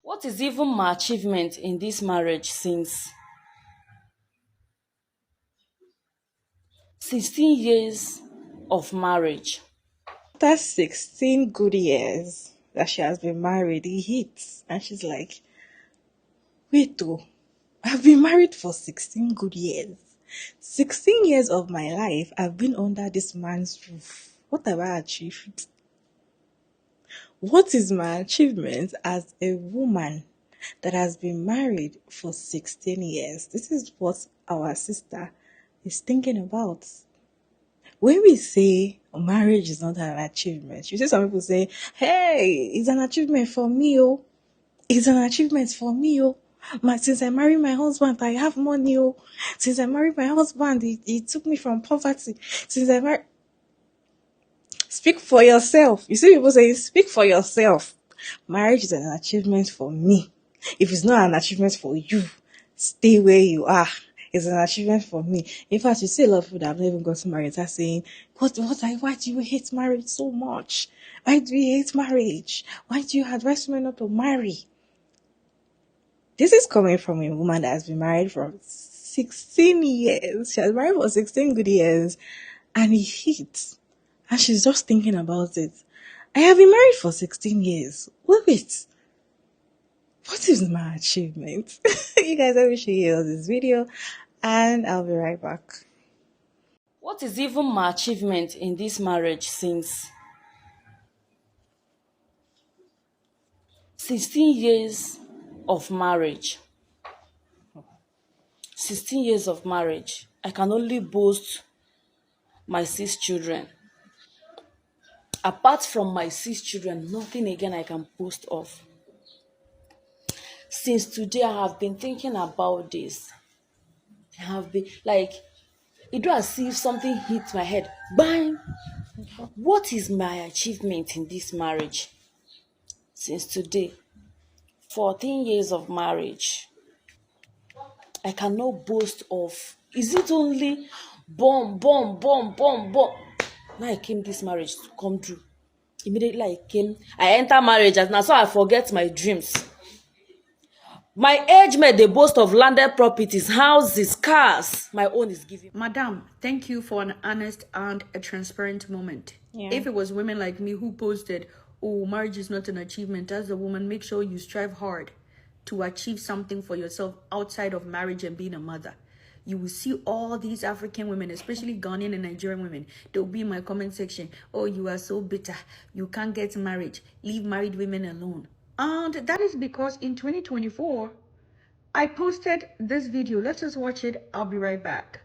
What is even my achievement in this marriage since 16 years of marriage? After 16 good years that she has been married, he hits. And she's like, wait, oh, I've been married for 16 good years. 16 years of my life, I've been under this man's roof. What have I achieved? What is my achievement as a woman that has been married for 16 years? This is what our sister is thinking about. When we say marriage is not an achievement, you see some people say, hey, it's an achievement for me, oh. It's an achievement for me, oh. Since I married my husband, I have money, oh. Since I married my husband, he took me from poverty. Since I married... Speak for yourself. You see people say, speak for yourself. Marriage is an achievement for me. If it's not an achievement for you, stay where you are. It's an achievement for me. In fact, you see a lot of people that have not even gotten married are saying, why do you hate marriage so much? Why do you hate marriage? Why do you advise women not to marry? This is coming from a woman that has been married for 16 years. She has been married for 16 good years and he hits. And she's just thinking about it. I have been married for 16 years. Wait. What is my achievement? You guys, let me show you this video and I'll be right back. What is even my achievement in this marriage since 16 years of marriage? 16 years of marriage. I can only boast my 6 children. Apart from my 6 children, nothing again I can boast of. Since today, I have been thinking about this. I have been like, it do as if something hit my head. Bang! What is my achievement in this marriage? Since today, 14 years of marriage, I cannot boast of. Is it only bomb? Now I came this marriage to come true. Immediately I enter marriage as now, so I forget my dreams. My age mate, they boast of landed properties, houses, cars. My own is giving. Madam, thank you for an honest and a transparent moment. Yeah. If it was women like me who posted, oh, marriage is not an achievement, as a woman, make sure you strive hard to achieve something for yourself outside of marriage and being a mother. You will see all these African women, especially Ghanaian and Nigerian women. They'll be in my comment section. Oh, you are so bitter. You can't get married. Leave married women alone. And that is because in 2024, I posted this video. Let's just watch it. I'll be right back.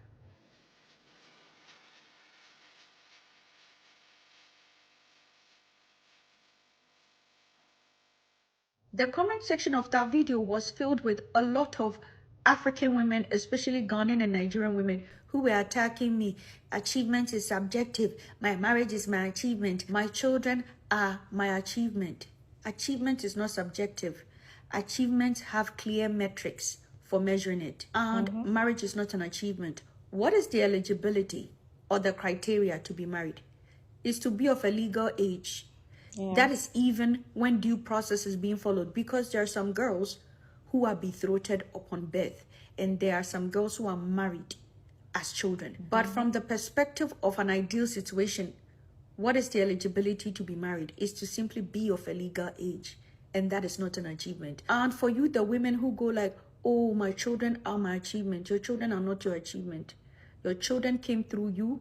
The comment section of that video was filled with a lot of African women, especially Ghanaian and Nigerian women, who were attacking me. Achievement is subjective. My marriage is my achievement. My children are my achievement. Achievement is not subjective. Achievements have clear metrics for measuring it. And marriage is not an achievement. What is the eligibility or the criteria to be married? Is to be of a legal age. Yeah. That is even when due process is being followed, because there are some girls who are betrothed upon birth and there are some girls who are married as children. But from the perspective of an ideal situation, what is the eligibility to be married is to simply be of a legal age, and that is not an achievement. And for you, the women who go like, oh, my children are my achievement, your children are not your achievement. Your children came through you,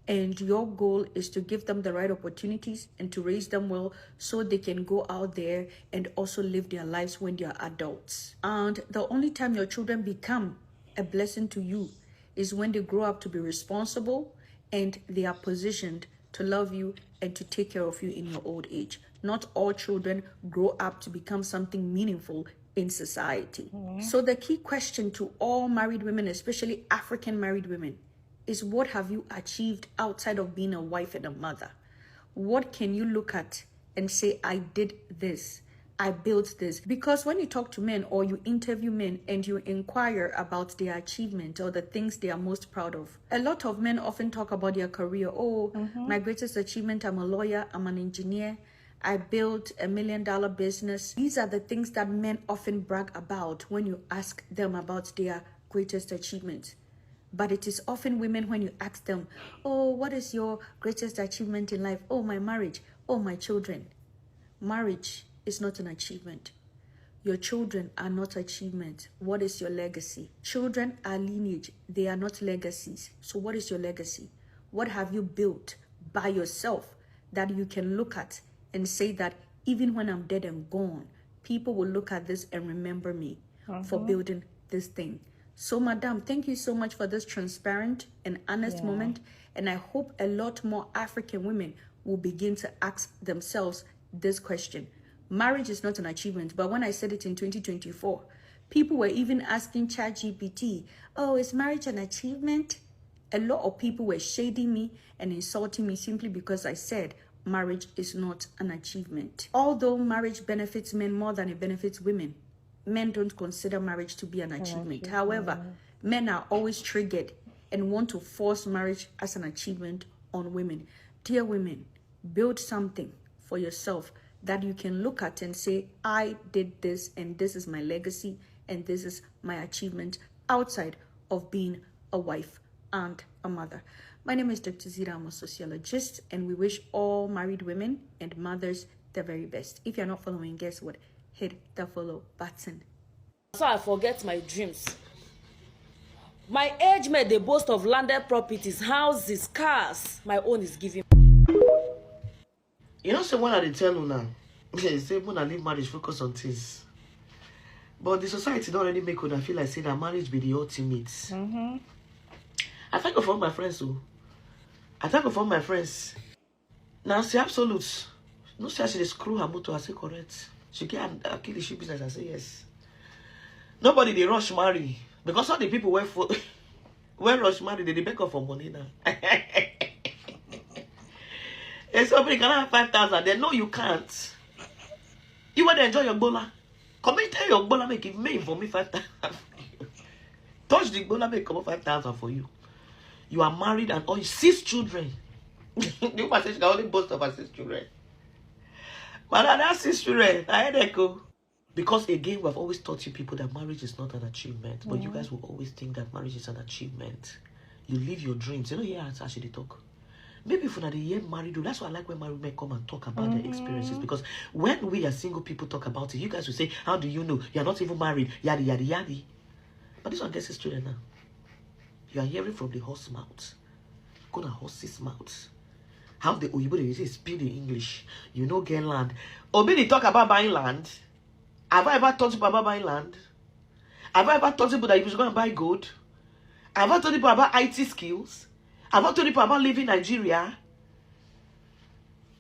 and your goal is to give them the right opportunities and to raise them well so they can go out there and also live their lives when they are adults. And the only time your children become a blessing to you is when they grow up to be responsible and they are positioned to love you and to take care of you in your old age. Not all children grow up to become something meaningful in society. So the key question to all married women, especially African married women, is what have you achieved outside of being a wife and a mother? What can you look at and say, I did this, I built this? Because when you talk to men or you interview men and you inquire about their achievement or the things they are most proud of, a lot of men often talk about their career. Oh, my greatest achievement, I'm a lawyer, I'm an engineer, I built $1 million business. These are the things that men often brag about when you ask them about their greatest achievements. But it is often women when you ask them, oh, what is your greatest achievement in life? Oh, my marriage. Oh, my children. Marriage is not an achievement. Your children are not achievements. What is your legacy? Children are lineage. They are not legacies. So what is your legacy? What have you built by yourself that you can look at and say that even when I'm dead and gone, people will look at this and remember me for building this thing. So, Madam, thank you so much for this transparent and honest moment. And I hope a lot more African women will begin to ask themselves this question. Marriage is not an achievement, but when I said it in 2024, people were even asking ChatGPT, oh, is marriage an achievement? A lot of people were shading me and insulting me simply because I said marriage is not an achievement. Although marriage benefits men more than it benefits women, men don't consider marriage to be an achievement. However, men are always triggered and want to force marriage as an achievement on women. Dear women, build something for yourself that you can look at and say, I did this and this is my legacy and this is my achievement outside of being a wife and a mother. My name is Dr. Zira. I'm a sociologist, and we wish all married women and mothers the very best. If you're not following, guess what? Hit the follow button. So I forget my dreams. My age mate, they boast of landed properties, houses, cars. My own is giving. You know, say one I tell you now. Say when I leave marriage, focus on things. But the society don't already make una feel like say that marriage be the ultimate. I thank of all my friends, so I thank of all my friends. Now say absolute. No say she dey screw her motor, I say correct. She get a kill the ship business, I say yes. Nobody they rush marry. Because all the people were for when rush marry, they beg for money now. And somebody can have 5,000. They know you can't. You want to enjoy your bola. Come and tell your bola make it made for me 5,000. Touch the bola make come 5,000 for you. You are married and all 6 children. You must say she can only boast of her 6 children. But that's 6 children. I had echo. Because again, we have always taught you people that marriage is not an achievement. But you guys will always think that marriage is an achievement. You live your dreams. You know, here I actually talk. Maybe if you're not a year married, that's why I like when married men come and talk about their experiences. Because when we as single people talk about it, you guys will say, how do you know? You're not even married. Yadi, yadi, yadi. But this one gets his children now. You are hearing from the horse mouth. Go to horse's mouth. How the Oyibo they say speak in English. You know, get land. Obi, they talk about buying land. Have I ever taught people about buying land? Have I ever taught people that you should go and buy gold? Have I taught people about IT skills? Have I told people about living in Nigeria?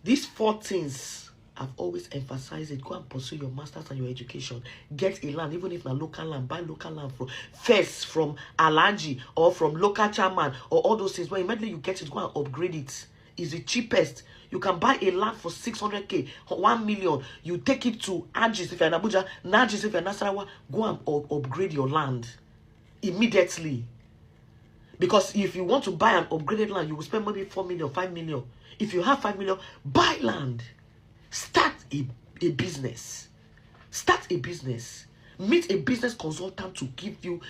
These 4 things I've always emphasized it. Go and pursue your master's and your education. Get a land, even if not local land. Buy local land first from Alaji or from local chairman or all those things. When immediately you get it, go and upgrade it. It's the cheapest. You can buy a land for 600k, 1 million. You take it to Ajis if you're in Abuja, Najis if you're in Nasarawa. Go and upgrade your land immediately. Because if you want to buy an upgraded land, you will spend maybe 4 million, 5 million. If you have 5 million, buy land. Start a business. Start a business. Meet a business consultant to give you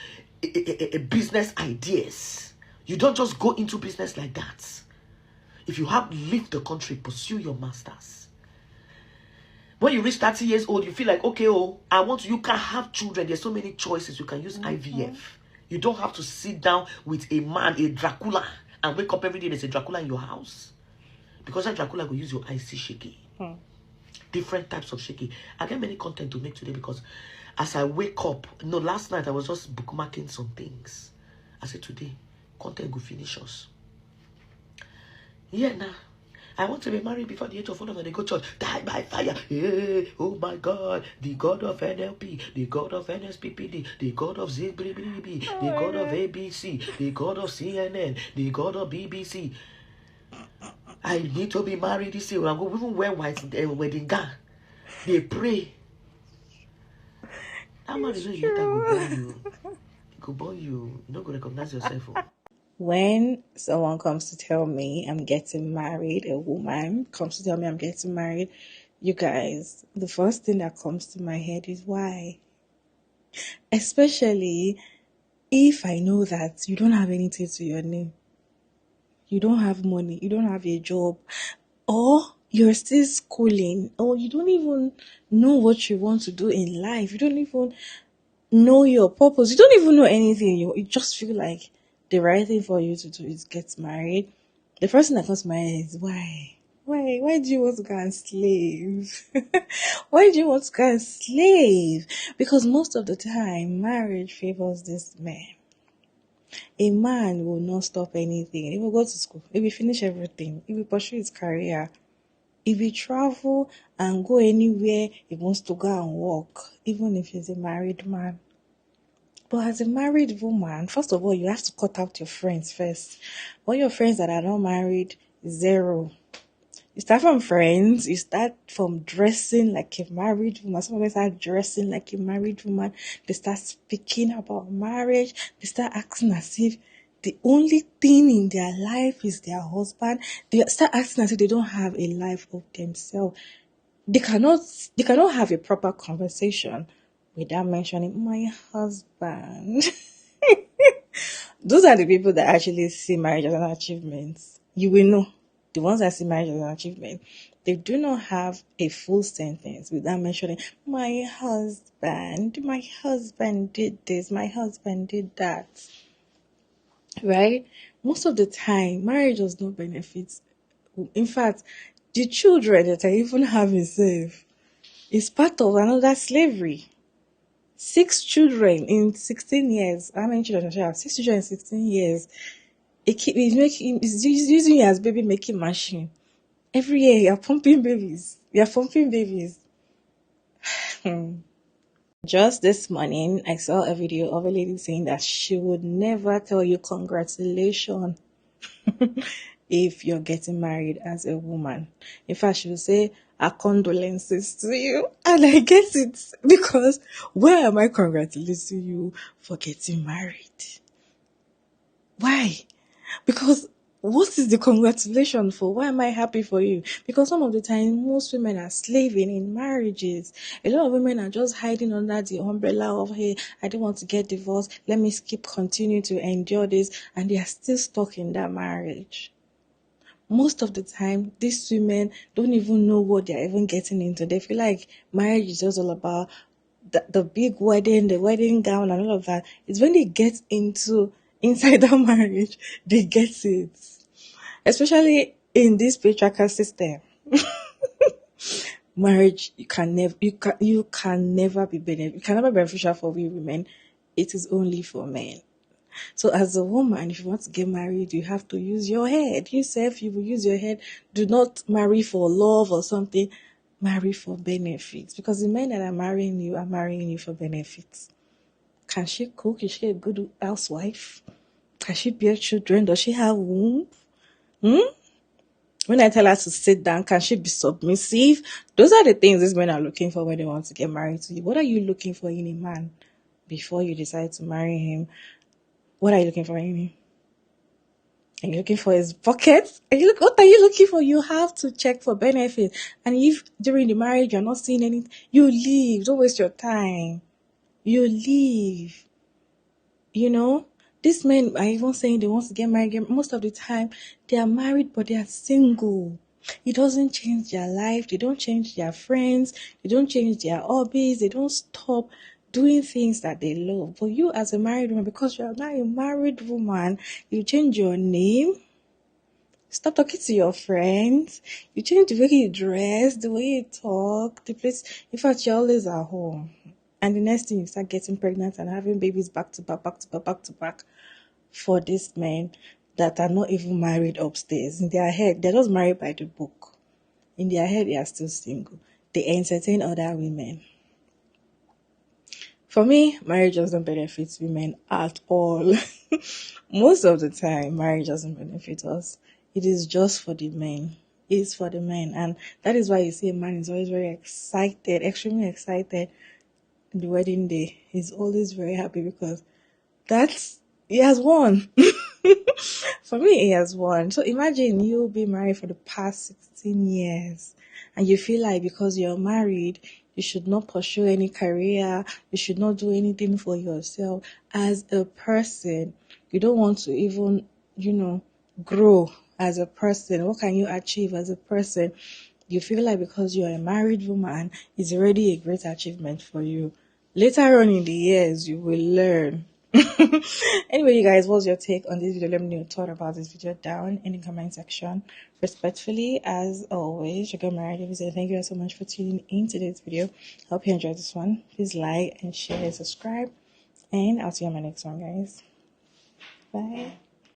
a business ideas. You don't just go into business like that. If you have leave the country, pursue your masters. When you reach 30 years old, you feel like, okay, you can have children. There's so many choices. You can use IVF. You don't have to sit down with a man, a Dracula, and wake up every day and there's a Dracula in your house. Because that Dracula will use your eyes see shaky. Different types of shaky. I get many content to make today because as I wake up, last night I was just bookmarking some things. I said today, content will finish us. Yeah, now. I want to be married before the age of 100 and they go church. Die by fire. Hey, oh my God. The God of NLP, the God of NSPPD, the God of ZBBB, the God of ABC, the God of CNN, the God of BBC. I need to be married this year. I'm going to wear white wedding gown. They pray. That man is when you go born you. Go born you. You're not going to recognize yourself. When someone comes to tell me I'm getting married, a woman comes to tell me I'm getting married, You guys, the first thing that comes to my head is why? Especially if I know that you don't have anything to your name, you don't have money, you don't have a job, or you're still schooling, or you don't even know what you want to do in life, you don't even know your purpose, you don't even know anything, you just feel like the right thing for you to do is get married. The first thing that comes to my head is why? Why do you want to go and slave? Why do you want to go and slave? Because most of the time, marriage favors this man. A man will not stop anything. He will go to school. He will finish everything. He will pursue his career. He will travel and go anywhere he wants to go and work, even if he's a married man. But as a married woman, first of all, you have to cut out your friends first. All your friends that are not married, zero. You start from friends, you start from dressing like a married woman. Some of them start dressing like a married woman. They start speaking about marriage. They start acting as if the only thing in their life is their husband. They start acting as if they don't have a life of themselves. They cannot have a proper conversation without mentioning my husband. Those are the people that actually see marriage as an achievement. You will know. The ones that see marriage as an achievement, they do not have a full sentence without mentioning my husband did this, my husband did that. Right? Most of the time, marriage does not benefit. In fact, the children that I even have itself is part of another slavery. 6 children in 16 years. How many children does she have? 6 children in 16 years. He's using you as baby making machine. Every year you're pumping babies. Just this morning, I saw a video of a lady saying that she would never tell you congratulations if you're getting married as a woman. In fact, she would say, our condolences to you. And I get it. Because why am I congratulating you for getting married? Why? Because what is the congratulation for? Why am I happy for you? Because some of the time, most women are slaving in marriages. A lot of women are just hiding under the umbrella of, hey, I don't want to get divorced. Let me continue to endure this. And they are still stuck in that marriage. Most of the time, these women don't even know what they're even getting into. They feel like marriage is just all about the big wedding, the wedding gown and all of that. It's when they get inside that marriage, they get it. Especially in this patriarchal system. Marriage, you can never be beneficial for we women. It is only for men. So as a woman, if you want to get married, you have to use your head. Yourself, you will use your head. Do not marry for love or something. Marry for benefits. Because the men that are marrying you for benefits. Can she cook? Is she a good housewife? Can she bear children? Does she have womb? When I tell her to sit down, can she be submissive? Those are the things these men are looking for when they want to get married to you. What are you looking for in a man before you decide to marry him? What are you looking for in him? Are you looking for his pockets? What are you looking for? You have to check for benefit. And if during the marriage you're not seeing anything, you leave. Don't waste your time. You leave. These men are even saying they want to get married. Most of the time, they are married, but they are single. It doesn't change their life. They don't change their friends. They don't change their hobbies. They don't stop doing things that they love. But you as a married woman, because you are now a married woman, you change your name. Stop talking to your friends. You change the way you dress, the way you talk, the place. In fact, you're always at home. And the next thing, you start getting pregnant and having babies back to back for these men that are not even married upstairs. In their head, they're just married by the book. In their head, they are still single. They entertain other women. For me, marriage doesn't benefit women at all. Most of the time, marriage doesn't benefit us. It is just for the men. It's for the men. And that is why you see a man is always very excited, extremely excited. The wedding day, he's always very happy because he has won. For me, he has won. So imagine you being married for the past 16 years and you feel like because you're married, you should not pursue any career, you should not do anything for yourself as a person. You don't want to even, grow as a person. What can you achieve as a person? You feel like because you're a married woman, it's already a great achievement for you. Later on in the years, you will learn. Anyway, you guys, what's your take on this video? Let me know your thought about this video down in the comment section. Respectfully, as always, your girl Marital. Thank you guys so much for tuning in to this video. Hope you enjoyed this one. Please like and share and subscribe. And I'll see you on my next one, guys. Bye.